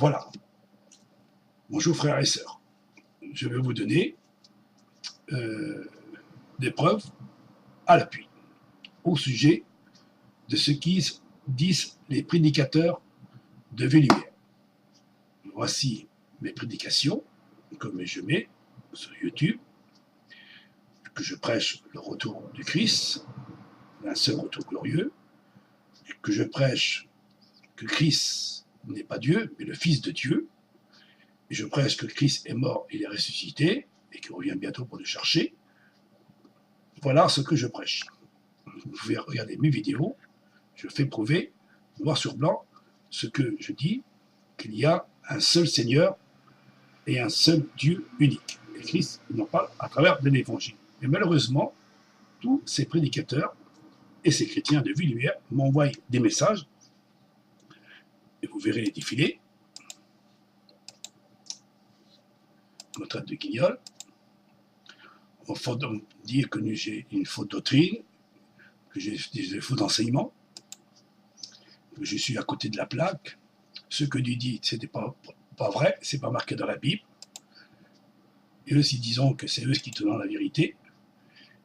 Voilà. Bonjour frères et sœurs. Je vais vous donner des preuves à l'appui au sujet de ce qu'ils disent les prédicateurs de Vie-Lumière. Voici mes prédications, comme je mets sur YouTube, que je prêche le retour du Christ, un seul retour glorieux, que je prêche que Christ n'est pas Dieu, mais le Fils de Dieu, et je prêche que Christ est mort, il est ressuscité, et qu'il revient bientôt pour le chercher. Voilà ce que je prêche. Vous pouvez regarder mes vidéos, je fais prouver, noir sur blanc, ce que je dis, qu'il y a un seul Seigneur et un seul Dieu unique. Et Christ, il en parle à travers de l'Évangile. Mais malheureusement, tous ces prédicateurs et ces chrétiens de Vie-Lumière m'envoient des messages, et vous verrez les défilés, on me traite de guignol, on me dit que j'ai une fausse doctrine, que j'ai des faux enseignements, que je suis à côté de la plaque. Ce que Dieu dit, ce n'était pas vrai, c'est pas marqué dans la Bible. Et eux, ils disons que c'est eux qui tiennent la vérité,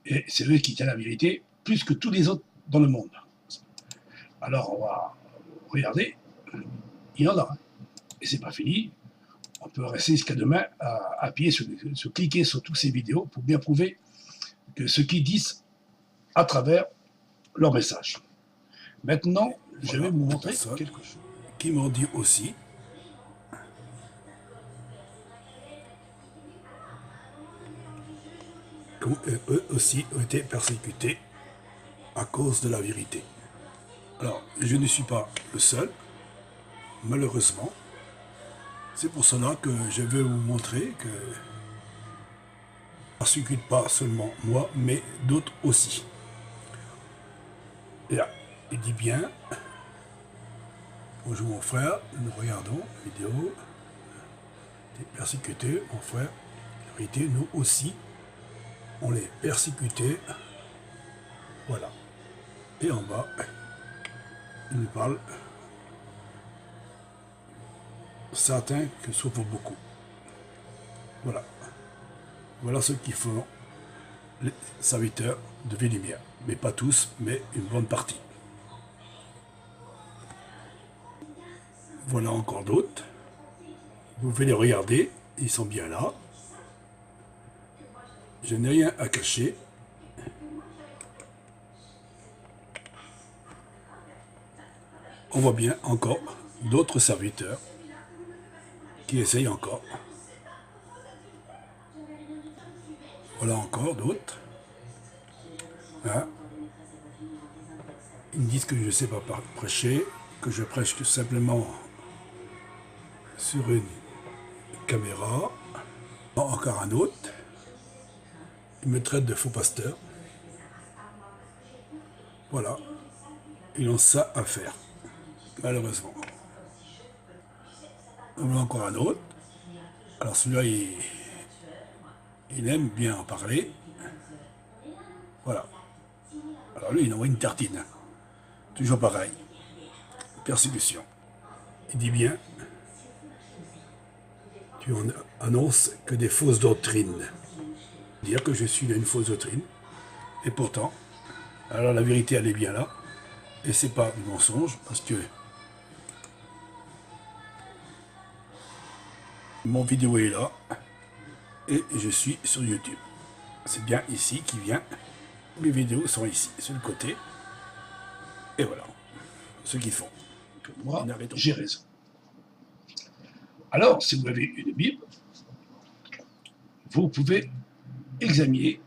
et c'est eux qui tiennent la vérité plus que tous les autres dans le monde. Alors, on va regarder, il y en a. Et c'est pas fini. On peut rester jusqu'à demain à appuyer sur cliquer sur toutes ces vidéos pour bien prouver que ce qu'ils disent à travers leur message. Maintenant, je vais vous montrer quelque chose. Qui m'ont dit aussi qu'eux aussi ont été persécutés à cause de la vérité. Alors, je ne suis pas le seul, malheureusement. C'est pour cela que je veux vous montrer que ne persécute pas seulement moi, mais d'autres aussi. Et là, il dit bien, bonjour mon frère, nous regardons la vidéo, t'es persécuté, mon frère, en vérité, nous aussi, on les persécutés, voilà. Et en bas, il nous parle, certains que souffrent beaucoup. Voilà. Voilà ce qu'ils font les serviteurs de Vie-Lumière. Mais pas tous, mais une bonne partie. Voilà encore d'autres. Vous pouvez les regarder, ils sont bien là. Je n'ai rien à cacher. On voit bien encore d'autres serviteurs qui essayent encore. Voilà encore d'autres. Hein? Ils me disent que je ne sais pas prêcher, que je prêche que simplement sur une caméra. Encore un autre. Ils me traitent de faux pasteur. Voilà. Ils ont ça à faire. Malheureusement. Voilà encore un autre. Alors celui-là, il aime bien en parler. Voilà. Alors lui, il envoie une tartine. Toujours pareil. Persécution. Il dit bien, tu en annonces que des fausses doctrines. Dire que je suis d'une fausse doctrine. Et pourtant, alors la vérité, elle est bien là. Et c'est pas du mensonge, parce que mon vidéo est là. Et je suis sur YouTube. C'est bien ici qui vient. Mes vidéos sont ici, sur le côté. Et voilà ce qu'ils font. Que moi, j'ai raison. Alors, si vous avez une Bible, vous pouvez examiner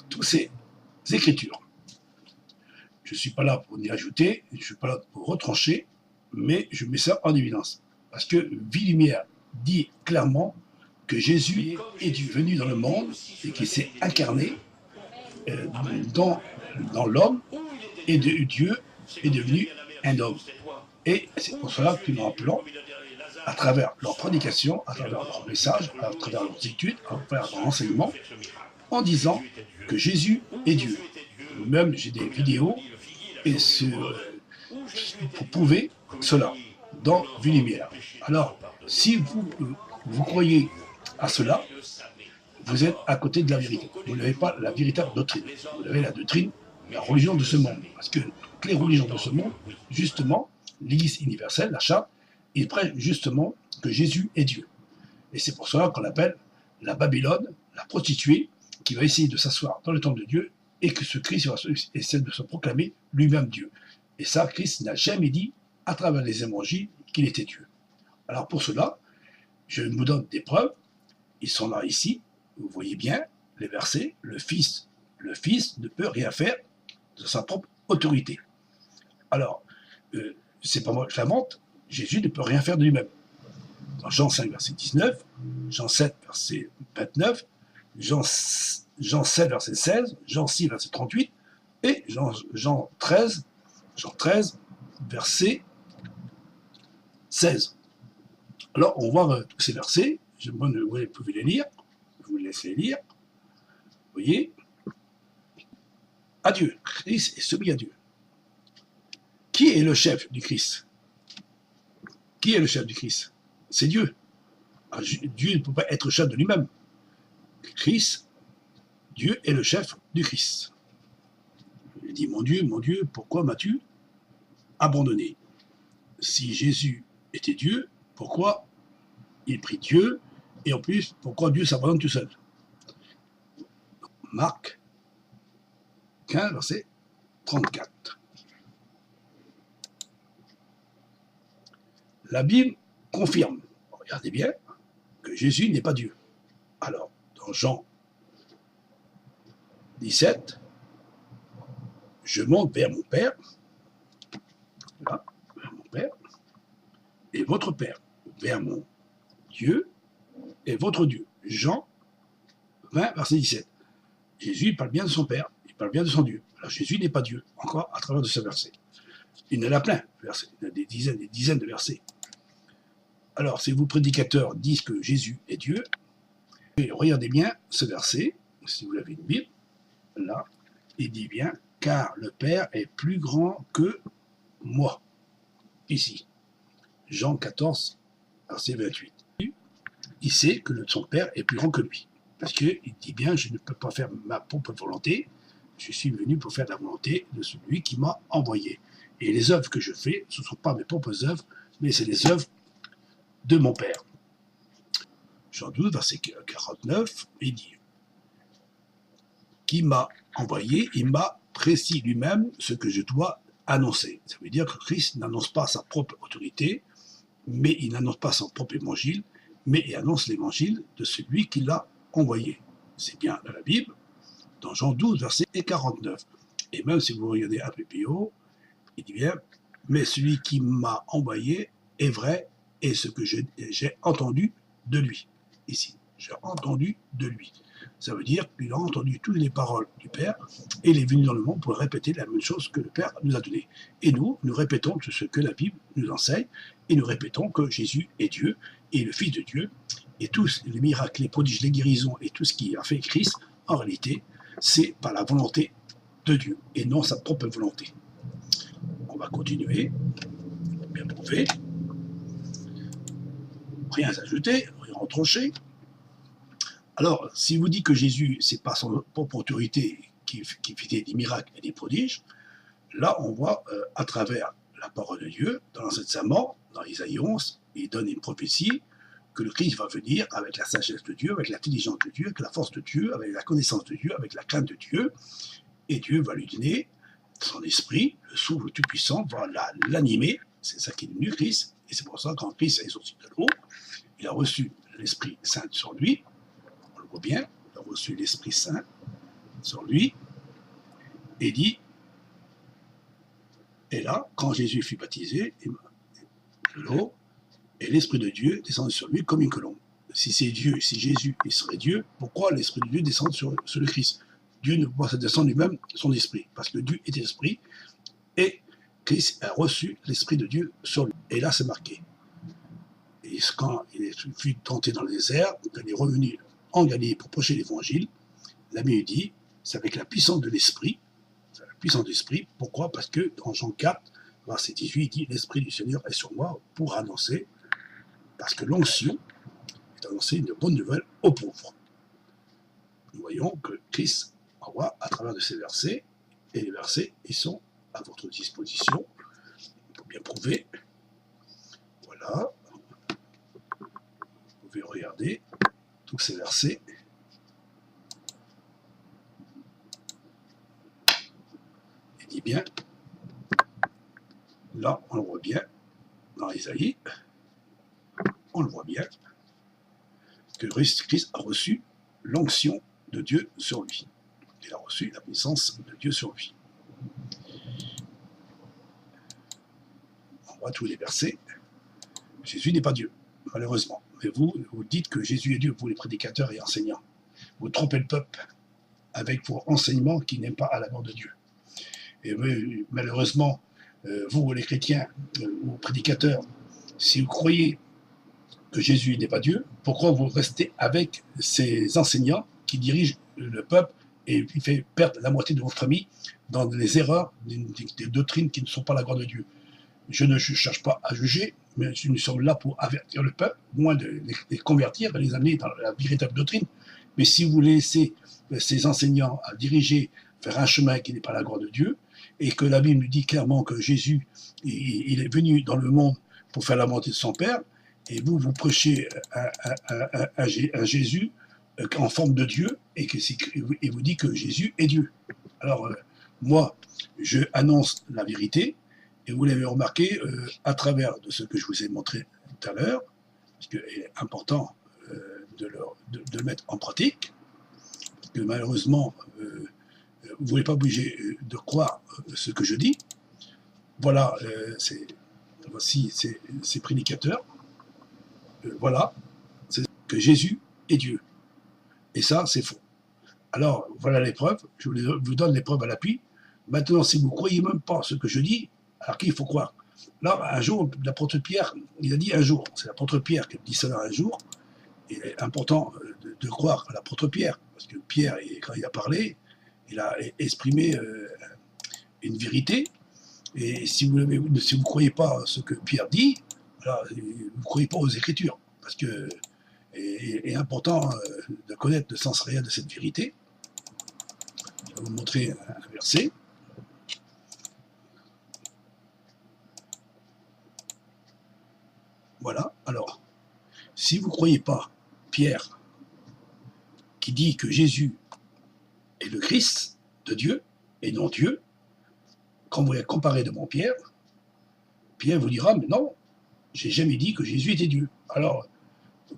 toutes ces écritures. Je ne suis pas là pour y ajouter, je ne suis pas là pour retrancher, mais je mets ça en évidence. Parce que Vie-Lumière dit clairement que Jésus est Dieu venu dans le monde et qu'il s'est incarné dans l'homme, et Dieu est devenu un homme. Et c'est pour cela que nous rappelons, à travers leur prédication, à travers leur message, à travers leurs études, à travers leur enseignement, en disant que Jésus est Dieu. Même j'ai des vidéos et pour prouver cela dans Vie-Lumière. Alors, Si vous croyez à cela, vous êtes à côté de la vérité. Vous n'avez pas la véritable doctrine. Vous avez la doctrine, la religion de ce monde. Parce que toutes les religions de ce monde, justement, l'Église universelle, la charte, ils prennent justement que Jésus est Dieu. Et c'est pour cela qu'on l'appelle la Babylone, la prostituée, qui va essayer de s'asseoir dans le temple de Dieu et que ce Christ essaie de se proclamer lui-même Dieu. Et ça, Christ n'a jamais dit, à travers les évangiles, qu'il était Dieu. Alors pour cela, je vous donne des preuves. Ils sont là ici. Vous voyez bien les versets. Le Fils ne peut rien faire de sa propre autorité. Alors, c'est pas moi que j'invente. Jésus ne peut rien faire de lui-même. Dans Jean 5, verset 19, Jean 7, verset 29, Jean 7, verset 16, Jean 6, verset 38, et Jean 13, verset 16. Alors, on voit tous ces versets. Vous pouvez les lire. Je vous laisse les lire. Vous voyez, à Dieu. Christ est soumis à Dieu. Qui est le chef du Christ? Qui est le chef du Christ? C'est Dieu. Alors, Dieu ne peut pas être chef de lui-même. Christ, Dieu est le chef du Christ. Il dit, mon Dieu, pourquoi m'as-tu abandonné? Si Jésus était Dieu, pourquoi il prie Dieu? Et en plus, pourquoi Dieu s'abandonne tout seul? Marc 15, verset 34. La Bible confirme, regardez bien, que Jésus n'est pas Dieu. Alors, dans Jean 17, je monte vers mon Père, là, vers mon Père, et votre Père, vers mon Dieu et votre Dieu. Jean 20, verset 17. Jésus parle bien de son Père, il parle bien de son Dieu. Alors Jésus n'est pas Dieu, encore à travers de ce verset. Il en a plein, versets, il y a des dizaines de versets. Alors, si vos prédicateurs disent que Jésus est Dieu, regardez bien ce verset, si vous l'avez une Bible, là, il dit bien, car le Père est plus grand que moi. Ici, Jean 14, verset 28. Il sait que son Père est plus grand que lui. Parce qu'il dit bien, je ne peux pas faire ma propre volonté, je suis venu pour faire la volonté de celui qui m'a envoyé. Et les œuvres que je fais, ce ne sont pas mes propres œuvres, mais c'est les œuvres de mon Père. Jean 12, verset 49, il dit, qui m'a envoyé, il m'a précis lui-même ce que je dois annoncer. Ça veut dire que Christ n'annonce pas sa propre autorité, mais il n'annonce pas son propre évangile, mais il annonce l'évangile de celui qui l'a envoyé. C'est bien dans la Bible, dans Jean 12, verset 49. Et même si vous regardez un peu plus haut, il dit bien, mais celui qui m'a envoyé est vrai, et ce que j'ai entendu de lui. Ici, j'ai entendu de lui. Ça veut dire qu'il a entendu toutes les paroles du Père, et il est venu dans le monde pour répéter la même chose que le Père nous a donné. Et nous répétons tout ce que la Bible nous enseigne, et nous répétons que Jésus est Dieu, et le Fils de Dieu, et tous les miracles, les prodiges, les guérisons, et tout ce qui a fait Christ, en réalité, c'est par la volonté de Dieu, et non sa propre volonté. On va continuer, bien prouvé. Rien à ajouter, rien à retrancher. Alors, si vous dites que Jésus, c'est pas son propre autorité qui faisait des miracles et des prodiges, là, on voit à travers la parole de Dieu, dans l'Ancien Testament, dans Isaïe 11, il donne une prophétie que le Christ va venir avec la sagesse de Dieu, avec l'intelligence de Dieu, avec la force de Dieu, avec la connaissance de Dieu, avec la crainte de Dieu, et Dieu va lui donner son esprit, le souffle tout-puissant, va l'animer, c'est ça qui est devenu Christ, et c'est pour ça que quand Christ est sorti de l'eau, il a reçu l'Esprit Saint sur lui, on le voit bien, il a reçu l'Esprit Saint sur lui, et dit, et là, quand Jésus fut baptisé, de l'eau, et l'Esprit de Dieu descend sur lui comme une colombe. Si c'est Dieu, si Jésus il serait Dieu, pourquoi l'Esprit de Dieu descend sur le Christ? Dieu ne peut pas descendre lui-même son esprit, parce que Dieu est esprit, et Christ a reçu l'Esprit de Dieu sur lui. Et là, c'est marqué. Et quand il fut tenté dans le désert, quand il est revenu en Galilée pour prêcher l'Évangile, la Bible dit, c'est avec la puissance de l'Esprit. C'est la puissance de l'Esprit. Pourquoi? Parce que dans Jean 4, verset 18, il dit, l'Esprit du Seigneur est sur moi pour annoncer parce que l'onction est annoncer une bonne nouvelle aux pauvres. Nous voyons que Christ envoie à travers de ces versets, et les versets, ils sont à votre disposition, pour bien prouver. Voilà. Vous pouvez regarder tous ces versets. Il dit bien, là on le voit bien, dans Isaïe, on le voit bien, que Christ a reçu l'onction de Dieu sur lui. Il a reçu la puissance de Dieu sur lui. On voit tous les versets. Jésus n'est pas Dieu, malheureusement. Mais vous dites que Jésus est Dieu, vous les prédicateurs et enseignants. Vous trompez le peuple avec vos enseignements qui n'aiment pas à la mort de Dieu. Et malheureusement, vous les chrétiens ou prédicateurs, si vous croyez que Jésus n'est pas Dieu, pourquoi vous restez avec ces enseignants qui dirigent le peuple et qui fait perdre la moitié de votre famille dans les erreurs, des doctrines qui ne sont pas la gloire de Dieu? Je ne cherche pas à juger, mais nous sommes là pour avertir le peuple, moins de les convertir et les amener dans la véritable doctrine. Mais si vous laissez ces enseignants à diriger vers un chemin qui n'est pas la gloire de Dieu, et que la Bible nous dit clairement que Jésus, il est venu dans le monde pour faire la volonté de son Père, et vous prêchez un Jésus en forme de Dieu, et vous dites que Jésus est Dieu. Alors, moi, je annonce la vérité, et vous l'avez remarqué à travers de ce que je vous ai montré tout à l'heure, parce qu'il est important de le mettre en pratique, parce que malheureusement, vous n'êtes pas obligé de croire ce que je dis. Voilà, voici ces prédicateurs. Voilà, c'est que Jésus est Dieu. Et ça, c'est faux. Alors, voilà les preuves. Je vous donne les preuves à l'appui. Maintenant, si vous ne croyez même pas ce que je dis, alors qui il faut croire? Là, un jour, l'apôtre Pierre, il a dit un jour. C'est l'apôtre Pierre qui dit ça un jour. Il est important de croire à l'apôtre Pierre. Parce que Pierre, quand il a parlé, il a exprimé une vérité. Et si vous ne croyez pas ce que Pierre dit, alors, vous ne croyez pas aux Écritures. Parce que il est important de connaître le sens réel de cette vérité. Je vais vous montrer un verset. Voilà. Alors, si vous ne croyez pas Pierre, qui dit que Jésus est le Christ de Dieu, et non Dieu, quand vous les comparez devant Pierre, Pierre vous dira, mais non, j'ai jamais dit que Jésus était Dieu. Alors,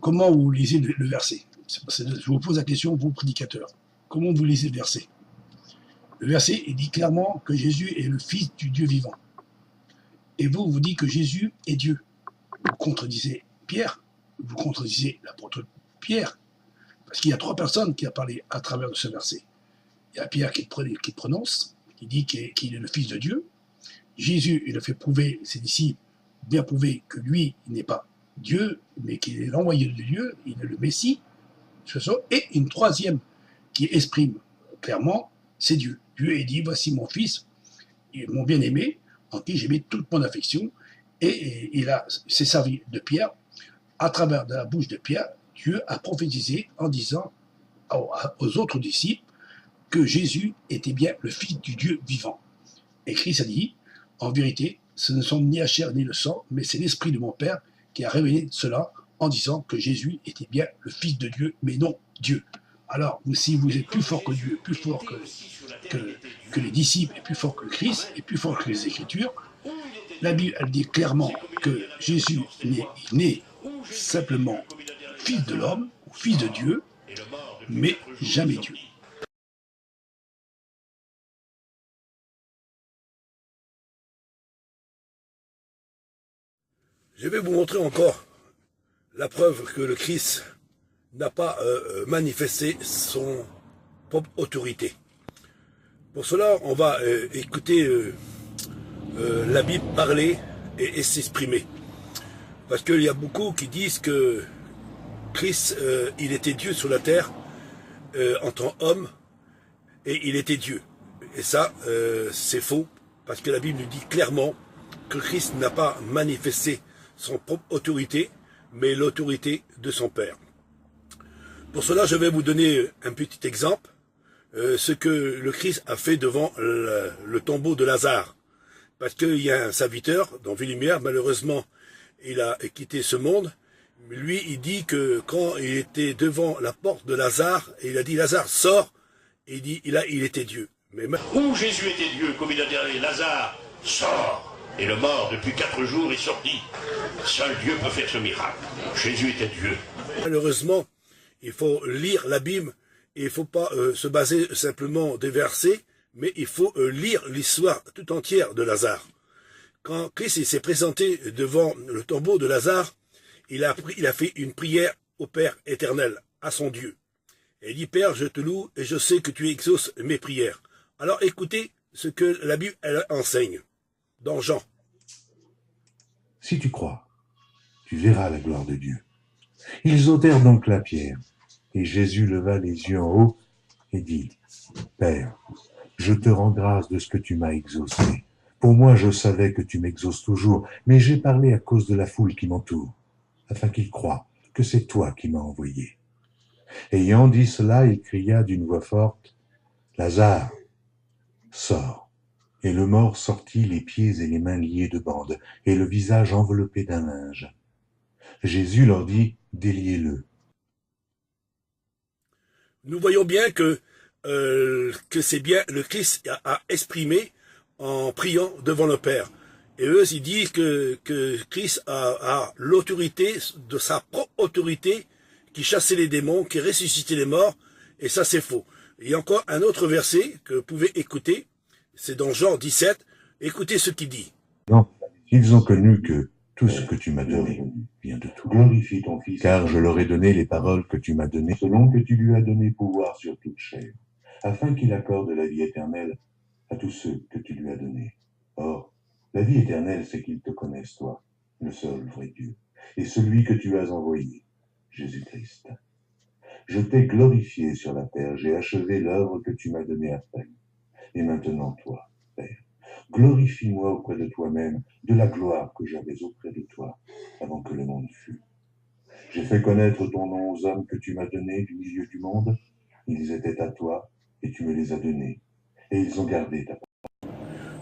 comment vous lisez le verset? Je vous pose la question, vous prédicateurs. Comment vous lisez le verset? Le verset, il dit clairement que Jésus est le Fils du Dieu vivant. Et vous dites que Jésus est Dieu. Vous contredisez Pierre, vous contredisez l'apôtre Pierre, parce qu'il y a trois personnes qui ont parlé à travers de ce verset. Il y a Pierre qui prononce, qui dit qu'il est le Fils de Dieu. Jésus, il a fait prouver, ses disciples, bien prouver que lui, il n'est pas Dieu, mais qu'il est l'envoyé de Dieu, il est le Messie. Et une troisième qui exprime clairement, c'est Dieu. Dieu est dit, voici mon Fils, mon bien-aimé, en qui j'ai mis toute mon affection. Et il s'est servi de Pierre, à travers de la bouche de Pierre, Dieu a prophétisé en disant aux autres disciples que Jésus était bien le Fils du Dieu vivant. Et Christ a dit, en vérité, ce ne sont ni la chair ni le sang, mais c'est l'Esprit de mon Père qui a révélé cela en disant que Jésus était bien le Fils de Dieu, mais non Dieu. Alors, si vous êtes plus fort que Dieu, plus fort que les disciples, et plus fort que Christ, et plus fort que les Écritures, la Bible, elle dit clairement que Jésus n'est simplement Fils de l'homme, ou Fils de Dieu, mais jamais Dieu. Je vais vous montrer encore la preuve que le Christ n'a pas manifesté son propre autorité. Pour cela, on va écouter la Bible parler et s'exprimer. Parce qu'il y a beaucoup qui disent que Christ, il était Dieu sur la terre en tant qu'homme, et il était Dieu. Et ça, c'est faux, parce que la Bible nous dit clairement que Christ n'a pas manifesté son propre autorité, mais l'autorité de son Père. Pour cela, je vais vous donner un petit exemple, ce que le Christ a fait devant le tombeau de Lazare. Parce qu'il y a un serviteur dans Ville-Lumière, malheureusement, il a quitté ce monde. Lui, il dit que quand il était devant la porte de Lazare, et il a dit, Lazare, sors, et il dit, il était Dieu. Mais où Jésus était Dieu, comme il a dit, Lazare, sors. Et le mort, depuis 4 jours, est sorti. Seul Dieu peut faire ce miracle. Jésus était Dieu. Malheureusement, il faut lire la Bible, et il ne faut pas se baser simplement des versets, mais il faut lire l'histoire tout entière de Lazare. Quand Christ s'est présenté devant le tombeau de Lazare, il a fait une prière au Père éternel, à son Dieu. Et il dit, Père, je te loue et je sais que tu exauces mes prières. Alors écoutez ce que la Bible elle enseigne dans Jean. Si tu crois, tu verras la gloire de Dieu. Ils ôtèrent donc la pierre, et Jésus leva les yeux en haut et dit, Père, je te rends grâce de ce que tu m'as exaucé. Pour moi, je savais que tu m'exauces toujours, mais j'ai parlé à cause de la foule qui m'entoure, afin qu'ils croient que c'est toi qui m'as envoyé. Ayant dit cela, il cria d'une voix forte, Lazare, sors. Et le mort sortit, les pieds et les mains liés de bandes, et le visage enveloppé d'un linge. Jésus leur dit, déliez-le. Nous voyons bien que c'est bien le Christ a exprimé en priant devant le Père. Et eux, ils disent que Christ a l'autorité, de sa propre autorité, qui chassait les démons, qui ressuscitait les morts, et ça c'est faux. Il y a encore un autre verset que vous pouvez écouter, c'est dans Jean 17, écoutez ce qu'il dit. Non, ils ont connu que tout ce que tu m'as donné vient de toi. Glorifie ton Fils, car je leur ai donné les paroles que tu m'as données, selon que tu lui as donné pouvoir sur toute chair, afin qu'il accorde la vie éternelle à tous ceux que tu lui as donnés. Or, la vie éternelle, c'est qu'ils te connaissent, toi, le seul vrai Dieu, et celui que tu as envoyé, Jésus-Christ. Je t'ai glorifié sur la terre, j'ai achevé l'œuvre que tu m'as donnée à faire. Et maintenant, toi, Père, glorifie-moi auprès de toi-même de la gloire que j'avais auprès de toi avant que le monde fût. J'ai fait connaître ton nom aux hommes que tu m'as donnés du milieu du monde. Ils étaient à toi et tu me les as donnés. Et ils ont gardé ta parole.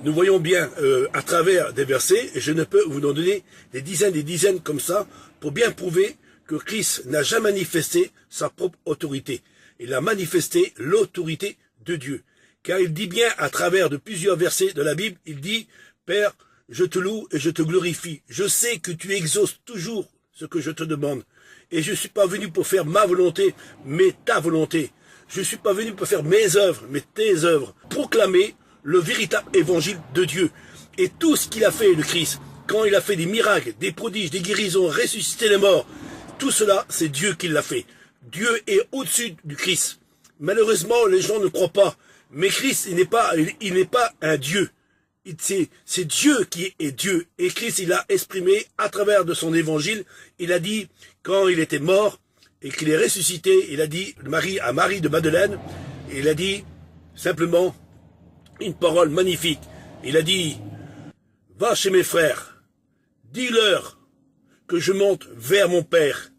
Nous voyons bien à travers des versets, et je ne peux vous en donner des dizaines comme ça, pour bien prouver que Christ n'a jamais manifesté sa propre autorité. Il a manifesté l'autorité de Dieu. Car il dit bien à travers de plusieurs versets de la Bible, il dit, Père, je te loue et je te glorifie. Je sais que tu exauces toujours ce que je te demande. Et je ne suis pas venu pour faire ma volonté, mais ta volonté. Je ne suis pas venu pour faire mes œuvres, mais tes œuvres. Proclamer le véritable évangile de Dieu. Et tout ce qu'il a fait, le Christ, quand il a fait des miracles, des prodiges, des guérisons, ressuscité les morts, tout cela, c'est Dieu qui l'a fait. Dieu est au-dessus du Christ. Malheureusement, les gens ne croient pas. Mais Christ, il n'est pas un Dieu. C'est Dieu qui est Dieu. Et Christ, il a exprimé à travers de son évangile, il a dit, quand il était mort et qu'il est ressuscité, il a dit à Marie de Madeleine, il a dit simplement une parole magnifique. Il a dit, va chez mes frères, dis-leur que je monte vers mon Père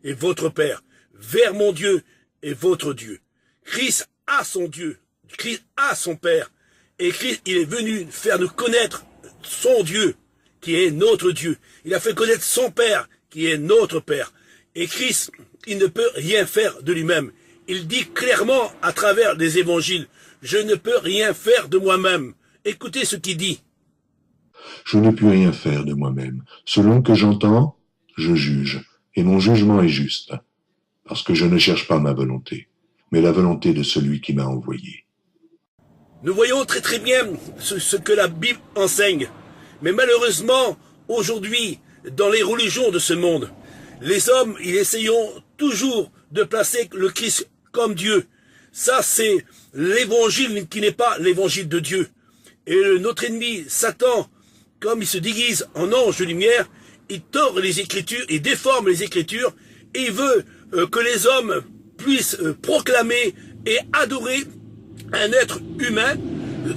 et votre Père, vers mon Dieu et votre Dieu. Christ a son Dieu, Christ a son Père, et Christ, il est venu faire nous connaître son Dieu, qui est notre Dieu. Il a fait connaître son Père, qui est notre Père. Et Christ, il ne peut rien faire de lui-même. Il dit clairement à travers les évangiles, je ne peux rien faire de moi-même. Écoutez ce qu'il dit. Je ne puis rien faire de moi-même. Selon que j'entends, je juge, et mon jugement est juste, parce que je ne cherche pas ma volonté, mais la volonté de celui qui m'a envoyé. Nous voyons très bien ce que la Bible enseigne. Mais malheureusement, aujourd'hui, dans les religions de ce monde, les hommes, ils essayons toujours de placer le Christ comme Dieu. Ça, c'est l'évangile qui n'est pas l'évangile de Dieu. Et notre ennemi, Satan, comme il se déguise en ange de lumière, il tord les Écritures, il déforme les Écritures, et il veut que les hommes puissent proclamer et adorer un être humain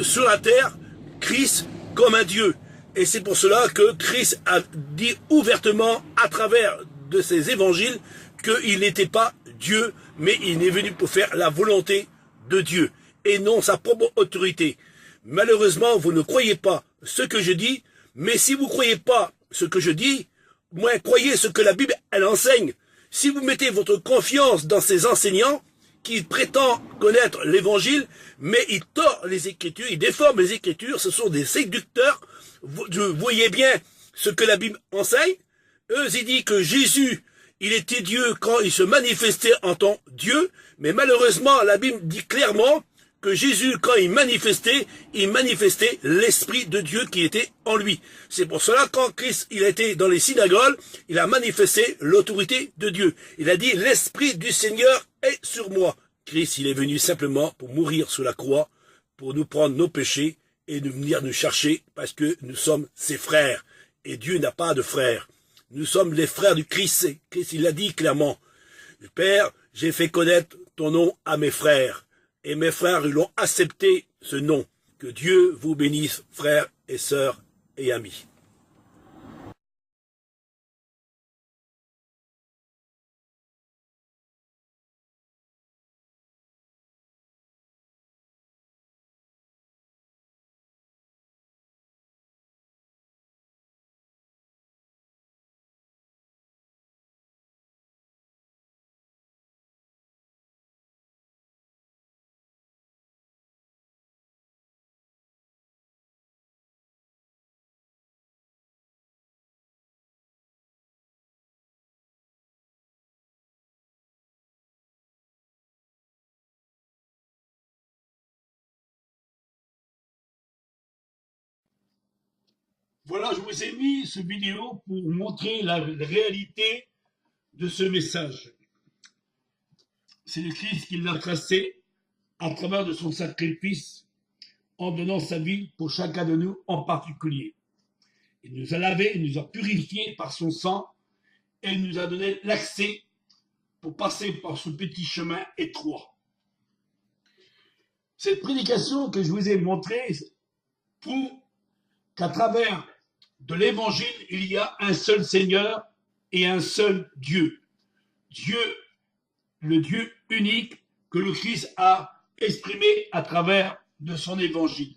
sur la terre, Christ comme un Dieu. Et c'est pour cela que Christ a dit ouvertement à travers de ces évangiles qu'il n'était pas Dieu, mais il est venu pour faire la volonté de Dieu et non sa propre autorité. Malheureusement, vous ne croyez pas ce que je dis, mais si vous ne croyez pas ce que je dis, moi, croyez ce que la Bible, elle enseigne. Si vous mettez votre confiance dans ces enseignants qui prétendent connaître l'évangile, mais ils tordent les Écritures, ils déforment les Écritures, ce sont des séducteurs. Vous voyez bien ce que la Bible enseigne. Eux, ils disent que Jésus, il était Dieu quand il se manifestait en tant que Dieu, mais malheureusement, la Bible dit clairement que Jésus, quand il manifestait l'Esprit de Dieu qui était en lui. C'est pour cela, quand Christ, il a été dans les synagogues, il a manifesté l'autorité de Dieu. Il a dit, l'Esprit du Seigneur est sur moi. Christ, il est venu simplement pour mourir sur la croix, pour nous prendre nos péchés et de venir nous chercher parce que nous sommes ses frères. Et Dieu n'a pas de frères. Nous sommes les frères du Christ. Christ, il l'a dit clairement. Père, j'ai fait connaître ton nom à mes frères. Et mes frères, ils l'ont accepté, ce nom. Que Dieu vous bénisse, frères et sœurs et amis. Voilà, je vous ai mis ce vidéo pour montrer la réalité de ce message. C'est le Christ qui l'a tracé à travers de son sacrifice en donnant sa vie pour chacun de nous en particulier. Il nous a lavés, il nous a purifiés par son sang et il nous a donné l'accès pour passer par ce petit chemin étroit. Cette prédication que je vous ai montrée prouve qu'à travers de l'évangile, il y a un seul Seigneur et un seul Dieu. Dieu, le Dieu unique que le Christ a exprimé à travers de son évangile.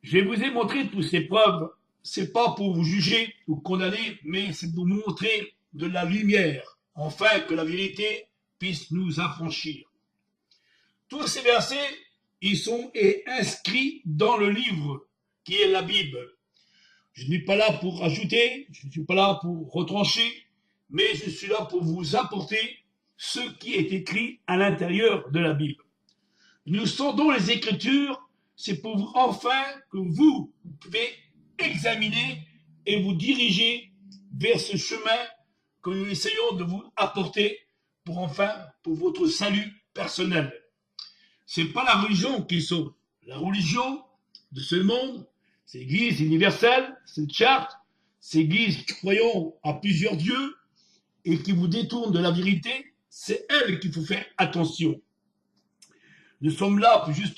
Je vous ai montré toutes ces preuves, c'est pas pour vous juger ou condamner, mais c'est pour vous montrer de la lumière, afin que la vérité puisse nous affranchir. Tous ces versets, ils sont inscrits dans le livre qui est la Bible. Je ne suis pas là pour ajouter, je ne suis pas là pour retrancher, mais je suis là pour vous apporter ce qui est écrit à l'intérieur de la Bible. Nous sondons les Écritures, c'est pour vous, enfin que vous pouvez examiner et vous diriger vers ce chemin que nous essayons de vous apporter pour votre salut personnel. C'est pas la religion qui sauve. La religion de ce monde, c'est l'Église universelle, c'est le charte, c'est l'Église qui croyons à plusieurs dieux et qui vous détourne de la vérité, c'est elle qu'il faut faire attention. Nous sommes là pour juste